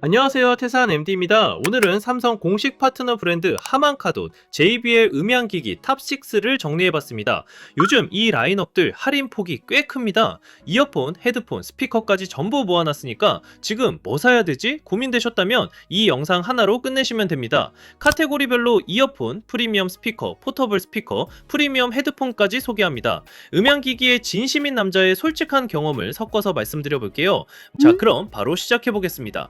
안녕하세요, 태산 MD입니다. 오늘은 삼성 공식 파트너 브랜드 하만카돈 JBL 음향기기 탑6를 정리해봤습니다. 요즘 이 라인업들 할인폭이 꽤 큽니다. 이어폰, 헤드폰, 스피커까지 전부 모아놨으니까 지금 뭐 사야 되지? 고민되셨다면 이 영상 하나로 끝내시면 됩니다. 카테고리별로 이어폰, 프리미엄 스피커, 포터블 스피커, 프리미엄 헤드폰까지 소개합니다. 음향기기의 진심인 남자의 솔직한 경험을 섞어서 말씀드려볼게요. 자, 그럼 바로 시작해보겠습니다.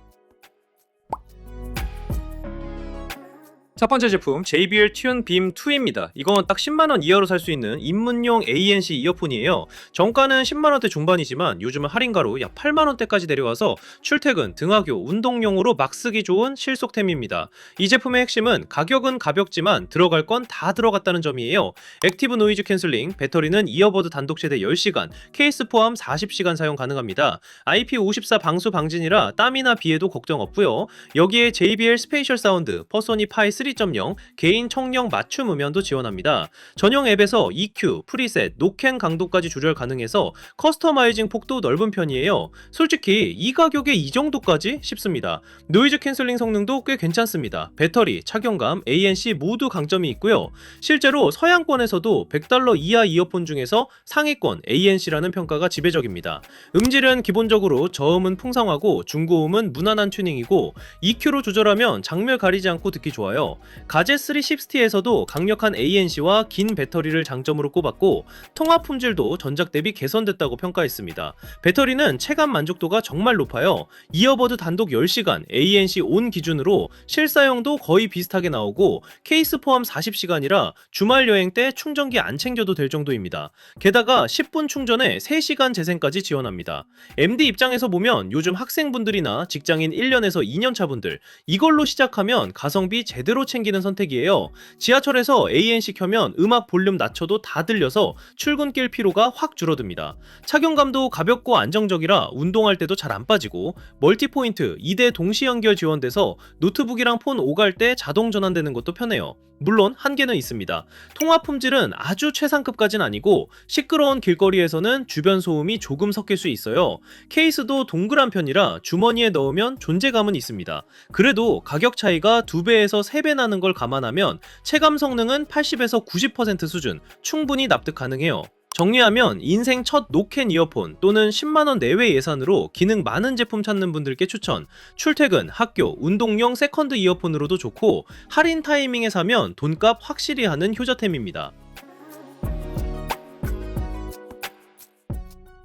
첫 번째 제품 JBL 튠 빔 2입니다. 이건 딱 10만원 이하로 살 수 있는 입문용 ANC 이어폰이에요. 정가는 10만원대 중반이지만 요즘은 할인가로 약 8만원대까지 내려와서 출퇴근, 등하교, 운동용으로 막 쓰기 좋은 실속템입니다. 이 제품의 핵심은 가격은 가볍지만 들어갈 건 다 들어갔다는 점이에요. 액티브 노이즈 캔슬링, 배터리는 이어버드 단독 최대 10시간, 케이스 포함 40시간 사용 가능합니다. IP54 방수 방진이라 땀이나 비에도 걱정 없고요. 여기에 JBL 스페이셜 사운드, 퍼소니 파이 3.0 개인 청력 맞춤 음향도 지원합니다. 전용 앱에서 EQ, 프리셋, 노캔 강도까지 조절 가능해서 커스터마이징 폭도 넓은 편이에요. 솔직히 이 가격에 이 정도까지 싶습니다. 노이즈 캔슬링 성능도 꽤 괜찮습니다. 배터리, 착용감, ANC 모두 강점이 있고요. 실제로 서양권에서도 $100 이하 이어폰 중에서 상위권 ANC라는 평가가 지배적입니다. 음질은 기본적으로 저음은 풍성하고 중고음은 무난한 튜닝이고 EQ로 조절하면 장멸 가리지 않고 듣기 좋아요. 가제 360에서도 강력한 ANC와 긴 배터리를 장점으로 꼽았고 통화 품질도 전작 대비 개선됐다고 평가했습니다. 배터리는 체감 만족도가 정말 높아요. 이어버드 단독 10시간, ANC 온 기준으로 실사용도 거의 비슷하게 나오고 케이스 포함 40시간이라 주말 여행 때 충전기 안 챙겨도 될 정도입니다. 게다가 10분 충전에 3시간 재생까지 지원합니다. MD 입장에서 보면 요즘 학생분들이나 직장인 1년에서 2년차 분들 이걸로 시작하면 가성비 제대로 챙기는 선택이에요. 지하철에서 ANC 켜면 음악 볼륨 낮춰도 다 들려서 출근길 피로가 확 줄어듭니다. 착용감도 가볍고 안정적이라 운동할 때도 잘 안 빠지고 멀티포인트 2대 동시 연결 지원돼서 노트북이랑 폰 오갈 때 자동 전환되는 것도 편해요. 물론 한계는 있습니다. 통화 품질은 아주 최상급까진 아니고 시끄러운 길거리에서는 주변 소음이 조금 섞일 수 있어요. 케이스도 동그란 편이라 주머니에 넣으면 존재감은 있습니다. 그래도 가격 차이가 2배에서 3배 나는 걸 감안하면 체감 성능은 80에서 90% 수준, 충분히 납득 가능해요. 정리하면 인생 첫 노캔 이어폰 또는 10만원 내외 예산으로 기능 많은 제품 찾는 분들께 추천. 출퇴근, 학교, 운동용 세컨드 이어폰으로도 좋고 할인 타이밍에 사면 돈값 확실히 하는 효자템입니다.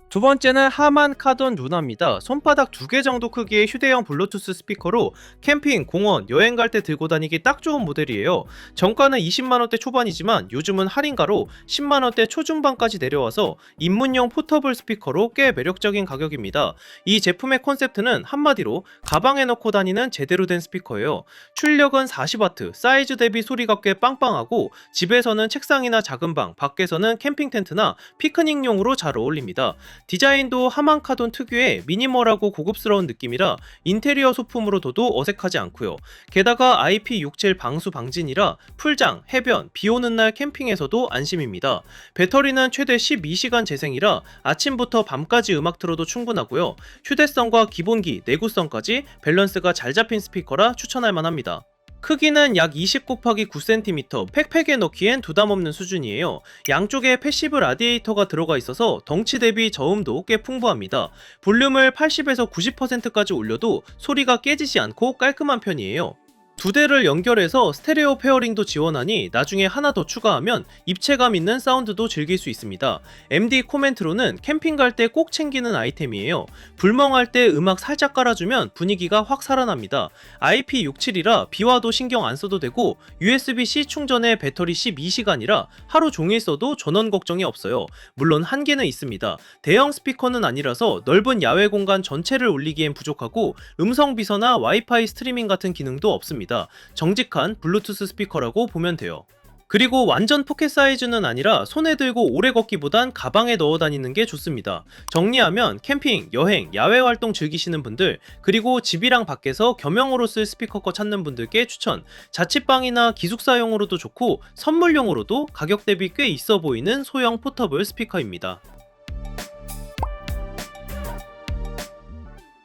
두 번째는 하만카돈 루나입니다. 손바닥 2개 정도 크기의 휴대용 블루투스 스피커로 캠핑, 공원, 여행 갈 때 들고 다니기 딱 좋은 모델이에요. 정가는 20만원대 초반이지만 요즘은 할인가로 10만원대 초중반까지 내려와서 입문용 포터블 스피커로 꽤 매력적인 가격입니다. 이 제품의 컨셉트는 한마디로 가방에 넣고 다니는 제대로 된 스피커예요. 출력은 40W, 사이즈 대비 소리가 꽤 빵빵하고 집에서는 책상이나 작은 방, 밖에서는 캠핑 텐트나 피크닉용으로 잘 어울립니다. 디자인도 하만카돈 특유의 미니멀하고 고급스러운 느낌이라 인테리어 소품으로 둬도 어색하지 않고요. 게다가 IP67 방수 방진이라 풀장, 해변, 비오는 날 캠핑에서도 안심입니다. 배터리는 최대 12시간 재생이라 아침부터 밤까지 음악 틀어도 충분하고요. 휴대성과 기본기, 내구성까지 밸런스가 잘 잡힌 스피커라 추천할 만합니다. 크기는 약 20×9cm, 백팩에 넣기엔 부담없는 수준이에요. 양쪽에 패시브 라디에이터가 들어가 있어서 덩치 대비 저음도 꽤 풍부합니다. 볼륨을 80에서 90%까지 올려도 소리가 깨지지 않고 깔끔한 편이에요. 두 대를 연결해서 스테레오 페어링도 지원하니 나중에 하나 더 추가하면 입체감 있는 사운드도 즐길 수 있습니다. MD 코멘트로는 캠핑 갈 때 꼭 챙기는 아이템이에요. 불멍할 때 음악 살짝 깔아주면 분위기가 확 살아납니다. IP67이라 비와도 신경 안 써도 되고 USB-C 충전에 배터리 12시간이라 하루 종일 써도 전원 걱정이 없어요. 물론 한계는 있습니다. 대형 스피커는 아니라서 넓은 야외 공간 전체를 울리기엔 부족하고 음성 비서나 와이파이 스트리밍 같은 기능도 없습니다. 정직한 블루투스 스피커라고 보면 돼요. 그리고 완전 포켓 사이즈는 아니라 손에 들고 오래 걷기보단 가방에 넣어 다니는 게 좋습니다. 정리하면 캠핑, 여행, 야외 활동 즐기시는 분들, 그리고 집이랑 밖에서 겸용으로 쓸 스피커 거 찾는 분들께 추천. 자취방이나 기숙사용으로도 좋고 선물용으로도 가격 대비 꽤 있어 보이는 소형 포터블 스피커입니다.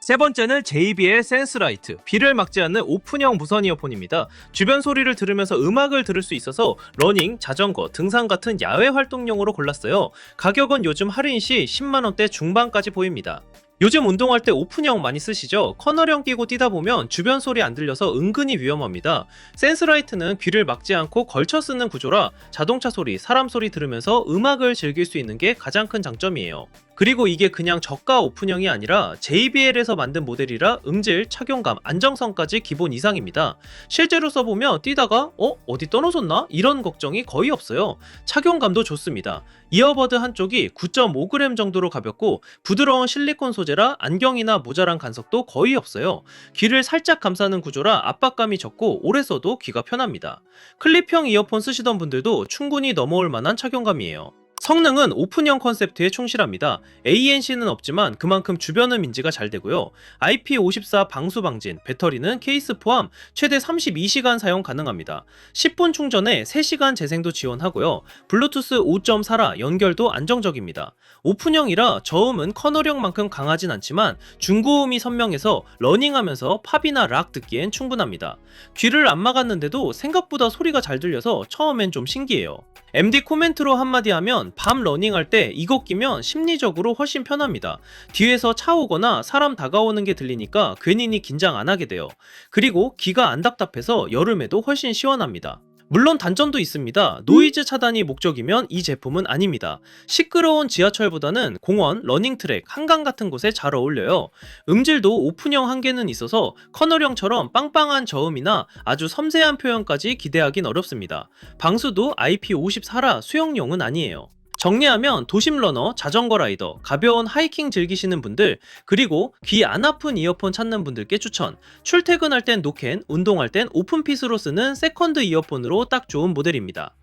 세 번째는 JBL 센스라이트, 비를 막지 않는 오픈형 무선 이어폰입니다. 주변 소리를 들으면서 음악을 들을 수 있어서 러닝, 자전거, 등산 같은 야외 활동용으로 골랐어요. 가격은 요즘 할인 시 10만원대 중반까지 보입니다. 요즘 운동할 때 오픈형 많이 쓰시죠? 커널형 끼고 뛰다 보면 주변 소리 안 들려서 은근히 위험합니다. 센스라이트는 귀를 막지 않고 걸쳐 쓰는 구조라 자동차 소리, 사람 소리 들으면서 음악을 즐길 수 있는 게 가장 큰 장점이에요. 그리고 이게 그냥 저가 오픈형이 아니라 JBL에서 만든 모델이라 음질, 착용감, 안정성까지 기본 이상입니다. 실제로 써보면 뛰다가 어디 떨어졌나? 이런 걱정이 거의 없어요. 착용감도 좋습니다. 이어버드 한쪽이 9.5g 정도로 가볍고 부드러운 실리콘 소재라 안경이나 모자란 간섭도 거의 없어요. 귀를 살짝 감싸는 구조라 압박감이 적고 오래 써도 귀가 편합니다. 클립형 이어폰 쓰시던 분들도 충분히 넘어올 만한 착용감이에요. 성능은 오픈형 컨셉트에 충실합니다. ANC는 없지만 그만큼 주변음 인지가 잘 되고요. IP54 방수 방진, 배터리는 케이스 포함 최대 32시간 사용 가능합니다. 10분 충전에 3시간 재생도 지원하고요. 블루투스 5.4라 연결도 안정적입니다. 오픈형이라 저음은 커널형만큼 강하진 않지만 중고음이 선명해서 러닝하면서 팝이나 락 듣기엔 충분합니다. 귀를 안 막았는데도 생각보다 소리가 잘 들려서 처음엔 좀 신기해요. MD 코멘트로 한마디 하면 밤 러닝할 때 이거 끼면 심리적으로 훨씬 편합니다. 뒤에서 차 오거나 사람 다가오는 게 들리니까 괜히 긴장 안 하게 돼요. 그리고 귀가 안 답답해서 여름에도 훨씬 시원합니다. 물론 단점도 있습니다. 노이즈 차단이 목적이면 이 제품은 아닙니다. 시끄러운 지하철보다는 공원, 러닝트랙, 한강 같은 곳에 잘 어울려요. 음질도 오픈형 한계는 있어서 커널형처럼 빵빵한 저음이나 아주 섬세한 표현까지 기대하긴 어렵습니다. 방수도 IP54라 수영용은 아니에요. 정리하면 도심 러너, 자전거 라이더, 가벼운 하이킹 즐기시는 분들, 그리고 귀 안 아픈 이어폰 찾는 분들께 추천. 출퇴근할 땐 노캔, 운동할 땐 오픈핏으로 쓰는 세컨드 이어폰으로 딱 좋은 모델입니다.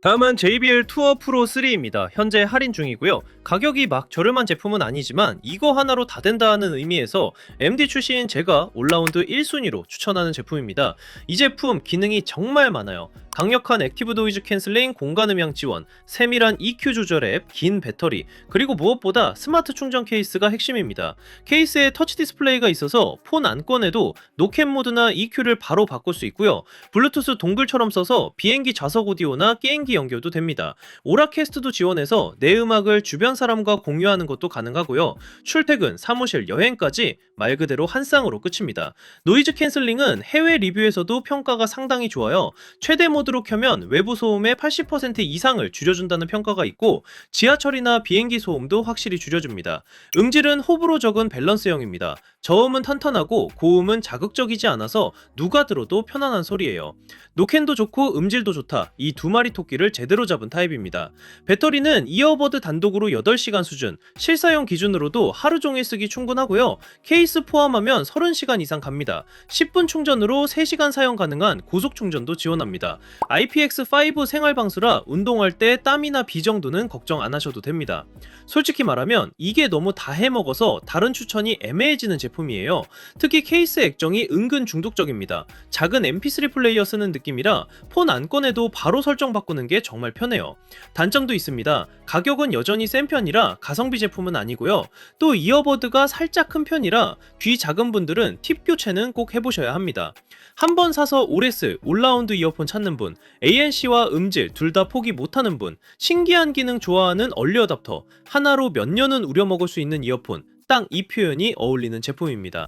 다음은 JBL 투어 프로 3입니다. 현재 할인 중이고요. 가격이 막 저렴한 제품은 아니지만 이거 하나로 다 된다는 의미에서 MD 출신 제가 올라운드 1순위로 추천하는 제품입니다. 이 제품 기능이 정말 많아요. 강력한 액티브 노이즈 캔슬링, 공간 음향 지원, 세밀한 EQ 조절 앱, 긴 배터리, 그리고 무엇보다 스마트 충전 케이스가 핵심입니다. 케이스에 터치 디스플레이가 있어서 폰 안 꺼내도 노캔 모드나 EQ를 바로 바꿀 수 있고요. 블루투스 동글처럼 써서 비행기 좌석 오디오나 게임기 연결도 됩니다. 오라캐스트도 지원해서 내 음악을 주변 사람과 공유하는 것도 가능하고요. 출퇴근, 사무실, 여행까지 말 그대로 한 쌍으로 끝입니다. 노이즈 캔슬링은 해외 리뷰에서도 평가가 상당히 좋아요. 최대 모드로 켜면 외부 소음의 80% 이상을 줄여준다는 평가가 있고 지하철이나 비행기 소음도 확실히 줄여줍니다. 음질은 호불호 적은 밸런스형입니다. 저음은 탄탄하고 고음은 자극적이지 않아서 누가 들어도 편안한 소리예요. 노캔도 좋고 음질도 좋다. 이 두 마리 토끼를 제대로 잡은 타입입니다. 배터리는 이어버드 단독으로 8시간 수준, 실사용 기준으로도 하루 종일 쓰기 충분하고요. 케이스 포함하면 30시간 이상 갑니다. 10분 충전으로 3시간 사용 가능한 고속 충전도 지원합니다. IPX5 생활방수라 운동할 때 땀이나 비 정도는 걱정 안 하셔도 됩니다. 솔직히 말하면 이게 너무 다 해먹어서 다른 추천이 애매해지는 제품이에요. 특히 케이스 액정이 은근 중독적입니다. 작은 MP3 플레이어 쓰는 느낌이라 폰 안 꺼내도 바로 설정 바꾸는 게 정말 편해요. 단점도 있습니다. 가격은 여전히 센 편이라 가성비 제품은 아니고요. 또 이어버드가 살짝 큰 편이라 귀 작은 분들은 팁 교체는 꼭 해보셔야 합니다. 한번 사서 오래 쓸 올라운드 이어폰 찾는 분, ANC와 음질 둘 다 포기 못하는 분, 신기한 기능 좋아하는 얼리 어답터, 하나로 몇 년은 우려먹을 수 있는 이어폰, 딱 이 표현이 어울리는 제품입니다.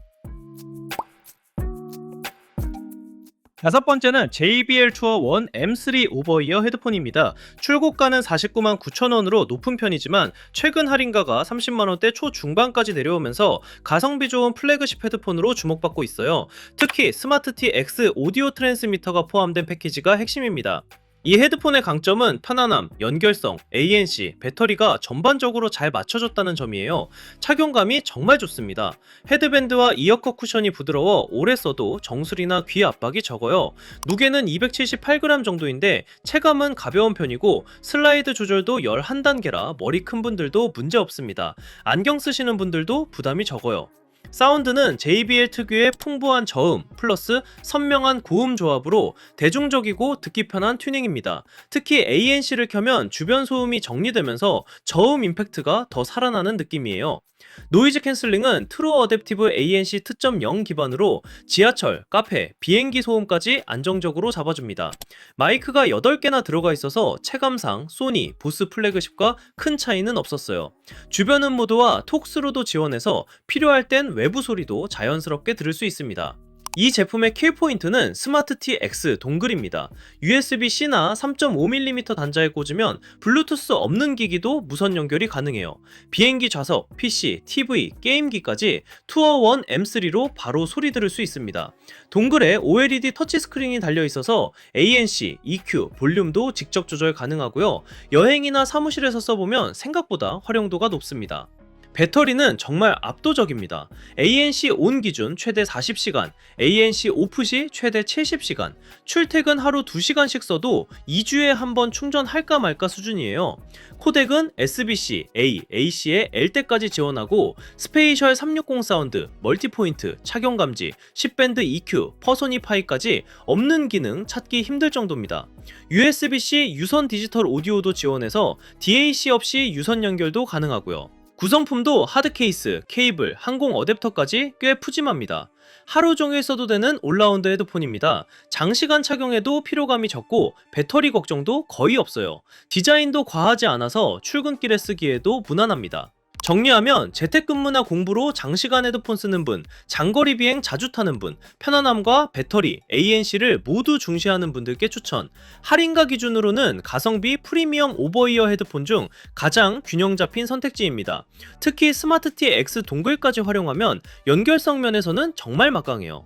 다섯 번째는 JBL 투어 1 M3 오버이어 헤드폰입니다. 출고가는 499,000원으로 9,000원으로 높은 편이지만 최근 할인가가 30만원대 초중반까지 내려오면서 가성비 좋은 플래그십 헤드폰으로 주목받고 있어요. 특히 스마트티 X 오디오 트랜스미터가 포함된 패키지가 핵심입니다. 이 헤드폰의 강점은 편안함, 연결성, ANC, 배터리가 전반적으로 잘 맞춰졌다는 점이에요. 착용감이 정말 좋습니다. 헤드밴드와 이어컷 쿠션이 부드러워 오래 써도 정수리나 귀 압박이 적어요. 무게는 278g 정도인데 체감은 가벼운 편이고 슬라이드 조절도 11단계라 머리 큰 분들도 문제 없습니다. 안경 쓰시는 분들도 부담이 적어요. 사운드는 JBL 특유의 풍부한 저음 플러스 선명한 고음 조합으로 대중적이고 듣기 편한 튜닝입니다. 특히 ANC를 켜면 주변 소음이 정리되면서 저음 임팩트가 더 살아나는 느낌이에요. 노이즈 캔슬링은 트루 어댑티브 ANC 2.0 기반으로 지하철, 카페, 비행기 소음까지 안정적으로 잡아줍니다. 마이크가 8개나 들어가 있어서 체감상 소니, 보스 플래그십과 큰 차이는 없었어요. 주변 음 모드와 톡스루도 지원해서 필요할 땐 외부 소리도 자연스럽게 들을 수 있습니다. 이 제품의 킬포인트는 스마트티 X 동글입니다. USB-C나 3.5mm 단자에 꽂으면 블루투스 없는 기기도 무선 연결이 가능해요. 비행기 좌석, PC, TV, 게임기까지 투어1 M3로 바로 소리 들을 수 있습니다. 동글에 OLED 터치스크린이 달려있어서 ANC, EQ, 볼륨도 직접 조절 가능하고요. 여행이나 사무실에서 써보면 생각보다 활용도가 높습니다. 배터리는 정말 압도적입니다. ANC 온 기준 최대 40시간, ANC 오프 시 최대 70시간, 출퇴근 하루 2시간씩 써도 2주에 한 번 충전할까 말까 수준이에요. 코덱은 SBC, A, AC에 L대까지 지원하고 스페이셜 360 사운드, 멀티포인트, 착용 감지, 10밴드 EQ, 퍼소니파이까지 없는 기능 찾기 힘들 정도입니다. USB-C 유선 디지털 오디오도 지원해서 DAC 없이 유선 연결도 가능하고요. 구성품도 하드케이스, 케이블, 항공 어댑터까지 꽤 푸짐합니다. 하루 종일 써도 되는 올라운드 헤드폰입니다. 장시간 착용해도 피로감이 적고 배터리 걱정도 거의 없어요. 디자인도 과하지 않아서 출근길에 쓰기에도 무난합니다. 정리하면 재택근무나 공부로 장시간 헤드폰 쓰는 분, 장거리 비행 자주 타는 분, 편안함과 배터리, ANC를 모두 중시하는 분들께 추천. 할인가 기준으로는 가성비 프리미엄 오버이어 헤드폰 중 가장 균형 잡힌 선택지입니다. 특히 스마트티 X 동글까지 활용하면 연결성 면에서는 정말 막강해요.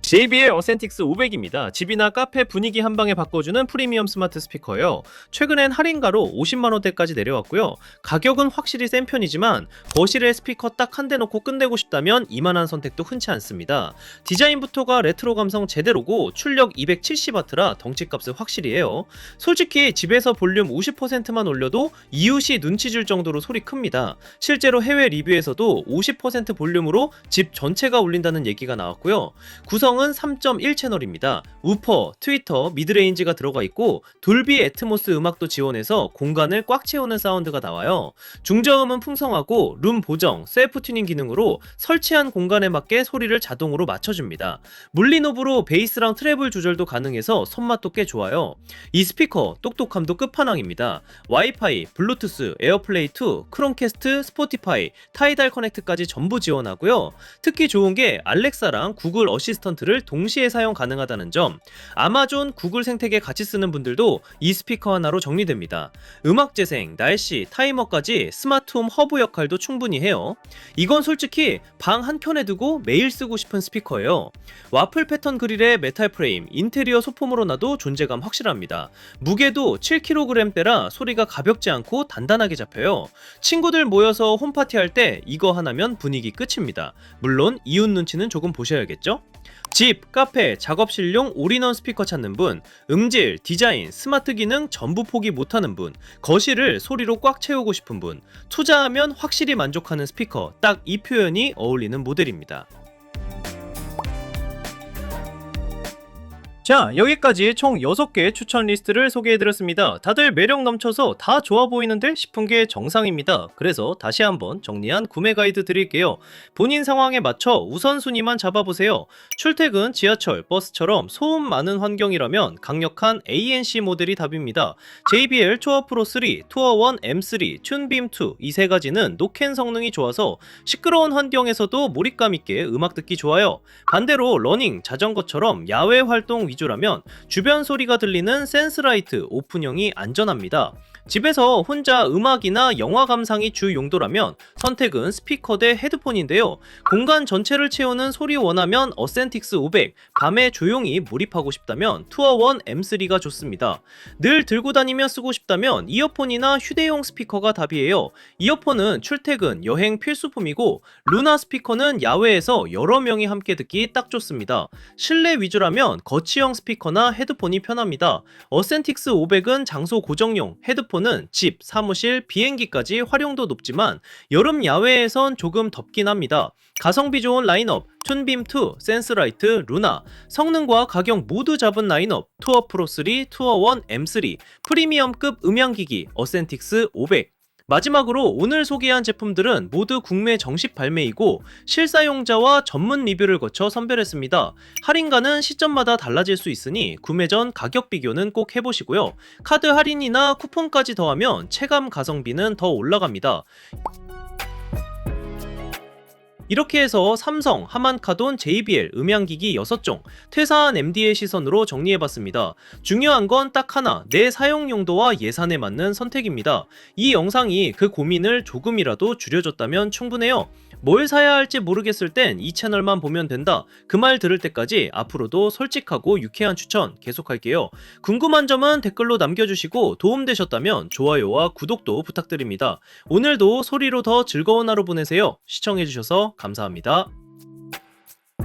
JBL 어센틱스 500입니다. 집이나 카페 분위기 한 방에 바꿔주는 프리미엄 스마트 스피커예요. 최근엔 할인가로 50만원대까지 내려왔고요. 가격은 확실히 센 편이지만 거실에 스피커 딱 한 대 놓고 끝내고 싶다면 이만한 선택도 흔치 않습니다. 디자인부터가 레트로 감성 제대로고 출력 270W라 덩치값을 확실히 해요. 솔직히 집에서 볼륨 50%만 올려도 이웃이 눈치 줄 정도로 소리 큽니다. 실제로 해외 리뷰에서도 50% 볼륨으로 집 전체가 울린다는 얘기가 나왔고요. 구성은 3.1 채널입니다. 우퍼, 트위터, 미드레인지가 들어가 있고 돌비 애트모스 음악도 지원해서 공간을 꽉 채우는 사운드가 나와요. 중저음은 풍성하고 룸 보정, 셀프 튜닝 기능으로 설치한 공간에 맞게 소리를 자동으로 맞춰줍니다. 물리노브로 베이스랑 트래블 조절도 가능해서 손맛도 꽤 좋아요. 이 스피커 똑똑함도 끝판왕입니다. 와이파이, 블루투스, 에어플레이2, 크롬캐스트, 스포티파이, 타이달 커넥트까지 전부 지원하고요. 특히 좋은 게 알렉사랑 구글 어시스턴트를 동시에 사용 가능하다는 점. 아마존, 구글 생태계 같이 쓰는 분들도 이 스피커 하나로 정리됩니다. 음악 재생, 날씨, 타이머까지 스마트홈 허브 역할도 충분히 해요. 이건 솔직히 방 한켠에 두고 매일 쓰고 싶은 스피커예요. 와플 패턴 그릴에 메탈 프레임, 인테리어 소품으로 놔도 존재감 확실합니다. 무게도 7kg대라 소리가 가볍지 않고 단단하게 잡혀요. 친구들 모여서 홈파티 할 때 이거 하나면 분위기 끝입니다. 물론 이웃 눈치는 조금 보셔야겠죠? 집, 카페, 작업실용 올인원 스피커 찾는 분, 음질, 디자인, 스마트 기능 전부 포기 못하는 분, 거실을 소리로 꽉 채우고 싶은 분, 투자하면 확실히 만족하는 스피커, 딱 이 표현이 어울리는 모델입니다. 자, 여기까지 총 6개의 추천 리스트를 소개해드렸습니다. 다들 매력 넘쳐서 다 좋아 보이는데 싶은 게 정상입니다. 그래서 다시 한번 정리한 구매 가이드 드릴게요. 본인 상황에 맞춰 우선순위만 잡아보세요. 출퇴근, 지하철, 버스처럼 소음 많은 환경이라면 강력한 ANC 모델이 답입니다. JBL 투어 프로 3, 투어 1 M3, 튠빔 2 이 세 가지는 노캔 성능이 좋아서 시끄러운 환경에서도 몰입감 있게 음악 듣기 좋아요. 반대로 러닝, 자전거처럼 야외 활동 위주라면 주변 소리가 들리는 센스라이트 오픈형이 안전합니다. 집에서 혼자 음악이나 영화 감상이 주 용도라면 선택은 스피커 대 헤드폰인데요. 공간 전체를 채우는 소리 원하면 어센틱스 500, 밤에 조용히 몰입하고 싶다면 투어 1 M3가 좋습니다. 늘 들고 다니며 쓰고 싶다면 이어폰이나 휴대용 스피커가 답이에요. 이어폰은 출퇴근, 여행 필수품이고 루나 스피커는 야외에서 여러 명이 함께 듣기 딱 좋습니다. 실내 위주라면 거치형 스피커나 헤드폰이 편합니다. 어센틱스 500은 장소 고정용, 헤드폰 스마트폰은 집, 사무실, 비행기까지 활용도 높지만 여름 야외에선 조금 덥긴 합니다. 가성비 좋은 라인업, 툰빔2, 센스라이트, 루나, 성능과 가격 모두 잡은 라인업, 투어 프로3, 투어1, M3, 프리미엄급 음향기기, 어센틱스 500. 마지막으로 오늘 소개한 제품들은 모두 국내 정식 발매이고 실사용자와 전문 리뷰를 거쳐 선별했습니다. 할인가는 시점마다 달라질 수 있으니 구매 전 가격 비교는 꼭 해보시고요. 카드 할인이나 쿠폰까지 더하면 체감 가성비는 더 올라갑니다. 이렇게 해서 삼성, 하만카돈, JBL, 음향기기 6종, 퇴사한 MD의 시선으로 정리해봤습니다. 중요한 건 딱 하나, 내 사용 용도와 예산에 맞는 선택입니다. 이 영상이 그 고민을 조금이라도 줄여줬다면 충분해요. 뭘 사야 할지 모르겠을 땐 이 채널만 보면 된다. 그 말 들을 때까지 앞으로도 솔직하고 유쾌한 추천 계속할게요. 궁금한 점은 댓글로 남겨주시고 도움되셨다면 좋아요와 구독도 부탁드립니다. 오늘도 소리로 더 즐거운 하루 보내세요. 시청해주셔서 감사합니다.